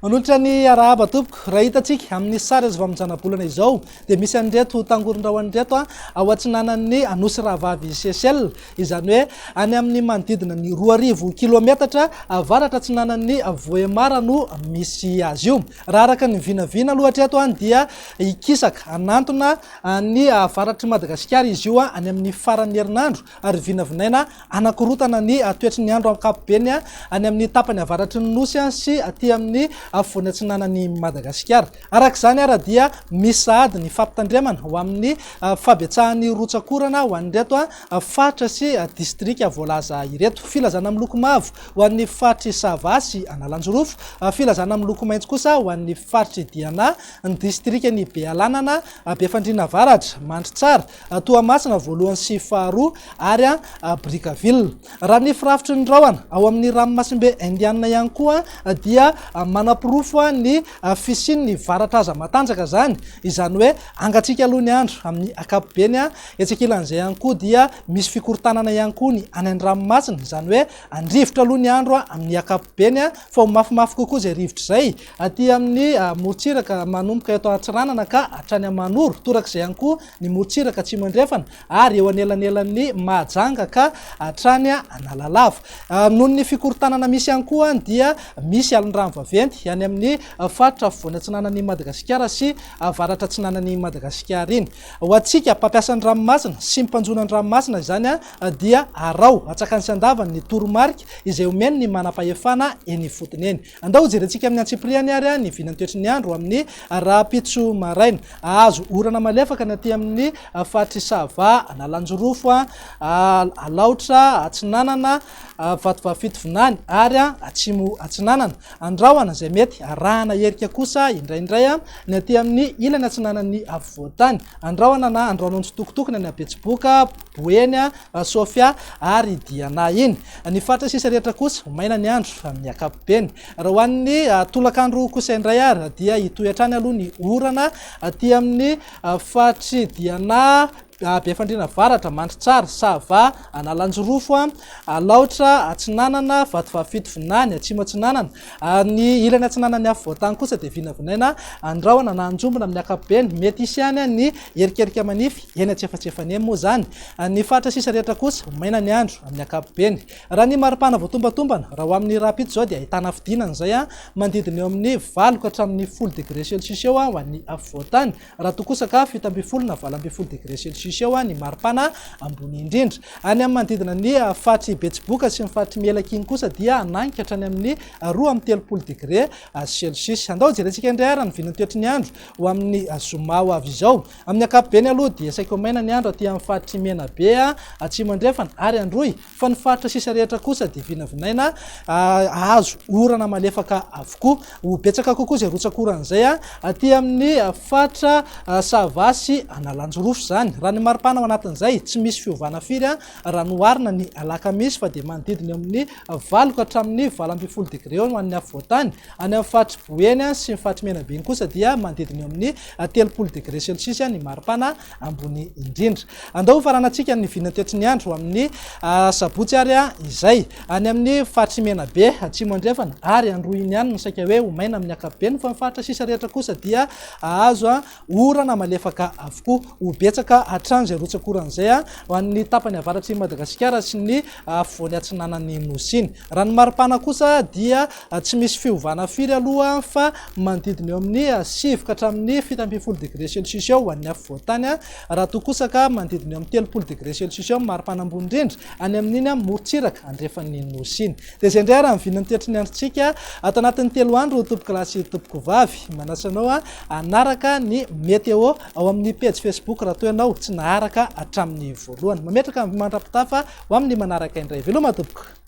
Manolotra ny arahaba tompoko raha hitantsika amin'ny sary azo vamonjana-bolana izao dia misy an'ireto tangoron-drahona ireto ao atsinanan'ny Anosy Rahavavy CSL, izany hoe any amin'ny manodidina ny 2,000 kilometatra avaratra atsinanan'ny Voemara no misy azy io. Raha araka ny vinavina aloha hatreto dia ikisaka anantona ny avaratry Madagasikara izy io any amin'ny faran'ny herinandro ary vinavinaina anakorotana ny toetry ny andro ankapobeny any amin'ny tapany avaratry ny nosy sy aty amin'ny afovoany atsinanan'ny Madagasikara. Arak'izany ara dia misy sahady ny fampitandremana ho amin'ny fabetsahan'ny rotsakorana ho an'ireto fatra sy distrika voalaza ireto. Filazana amin'ny loko mavo ho an'ny fatry Savasy Analanjorofo, filazana amin'ny loko maitso kosa ho an'ny fatry Diana ny distrikany Bealanana, Befandriana Avaratra, Mandritsara, Toamasina voalohany sy faharoa ary Brickaville. Raha ny firafitry ny rahona ao amin'ny ranomasimbe Indiana ihany koa dia manapirofo ny fisian'ny varatra aza matanjaka zany, izany hoe angatsika aloha ny andro amin'ny ankapobeny etsekilan'izay ihany koa dia misy fikorontanana ihany koa ny any an-dranomasina, izany hoe andrivotra aloha ny andro amin'ny ankapobeny fa ho mafimafy kokoa zay rivotra zay aty amin'ny morotsiraka manomboka eto Antsiranana ka hatrany Manoro, torak'izay ihany koa ny morotsiraka Tsimandrefana ary eo anelanelan'ny Mahajanga ka hatrany Analalava. Noho ny fikorontanana misy ihany koa dia misy alin-drano vaventy any amin'ny faritra afovoany atsinanan'ny Madagasikara sy avaratra atsinanan'ny Madagasikara iny. Ho antsika mpampiasa ny ranomasina sy mpanjona ny ranomasina izany dia arao atsakany sy andavany ny toromarika izay omeny ny manam-pahefana eny fotony eny. Andao jerentsika amin'ny antsipriany ary ny vinany toetry ny andro amin'ny rapitso maraina. Azo orana malefaka ny aty amin'ny fatry Sava, Analanjorofo, Alaotra, Atsinanana, Vatovavy-Fitovinany ary Atsimo Atsinanana. Andrahona izay mety arahana herika kosa indraindray ny aty amin'ny ilany atsinanan'ny Voatany. Andrahona na andrahona tsitokotokony ny Betsiboka, Boeny, Sofia ary Diana iny. Ny faritra sisa rehetra kosa maina ny andro amin'ny ankapobeny. Raha ho an'ny tolakandro kosa indray ary dia hitohy hatrany aloha ny orana aty amin'ny fatry Diana, Befandriana Avaratra, Mandritsara, Sava, Analanjorofo, Alaotra, Atsinanana, Vatovavy-Fitovinany, Atsimo Atsinanana. Ny ilany atsinanan'ny Voatany kosa dia vinavinaina andrahona na anjombona amin'ny ankapobeny, mety hisy ihany ny herikerika manify eny antsefatsefany eny moa zany. Ny faritra sisa rehetra kosa maina ny andro amin'ny ankapobeny. Raha ny maripana voatombatombana raha ho amin'ny rapito zao dia ahitana fidinana izay manodidina eo amin'ny 4 ka hatramin'ny 10 degré celsius eo ho an'ny Voatany. Raha toa kosa ka 7 na 12 degré celsius eo ny maripana ambony indrindra. Any amin'ny manodidina ny fatry Betsiboka sy ny fatry Melaky iny kosa dia ananika hatrany amin'ny 2 degré celsius. Andao jerentsika indray ary ny vinany toetry ny andro ho amin'ny zoma ho avy izao. Amin'ny ankapobeny aloha dia saika maina ny andro aty amin'ny fatry Menabe, Tsimandrefana ary Androy, fa ny faritra sisa rehetra kosa dia vinavinaina azo orana malefaka avokoa. Ho betsaka kokoa zay rotsakoran'izay aty amin'ny faritra Savasy Analanjorofo zany. Raha ny maripana ao anatin'izay tsy misy fiovana firy raha noharina ny alakamisy fa dia manodidina eo amin'ny 4 ka hatramin'ny 12 degré eo ho an'ny Voatany. Any amin'ny fatry Boeny sy ny fatry Menabe iny kosa dia manodidina eo amin'ny 3 degré celsius ny maripana ambony indrindra. Andao faranantsika ny vinany toetry ny andro amin'ny sabotsy ary izay any amin'ny fatry Menabe, Tsimandrefana ary Androy iny ihany no saika hoe ho maina amin'ny ankapobeny, fa ny faritra sisa rehetra kosa dia azo orana malefaka avokoa. Ho betsaka hatrany zay rotsakoran'izay ho an'ny tapany avaratry Madagasikara sy ny afovoany atsinanan'ny nosy iny. Raha ny maripana kosa dia tsy misy fiovana firy aloha fa manodidina eo amin'ny 7 ka hatramin'ny 17 degré celsius eo ho an'ny Voatany. Raha toa kosa ka manodidina eo amin'ny 3 degré celsius eo maripana ambony indrindra any amin'iny morotsiraka andrefan'ny nosy iny. Dia zay indray raha ny vinany toetry ny androntsika ato anatin'ny 3 andro tompoko lahy sy tompoko vavy. Manasanao anaraka ny météo ao amin'ny page Facebook raha toa ianao tsy naharaka hatramin'ny voalohany. Mametraka amin'ny mandrapitafa ho amin'ny manaraka indray. Veloma tompoko.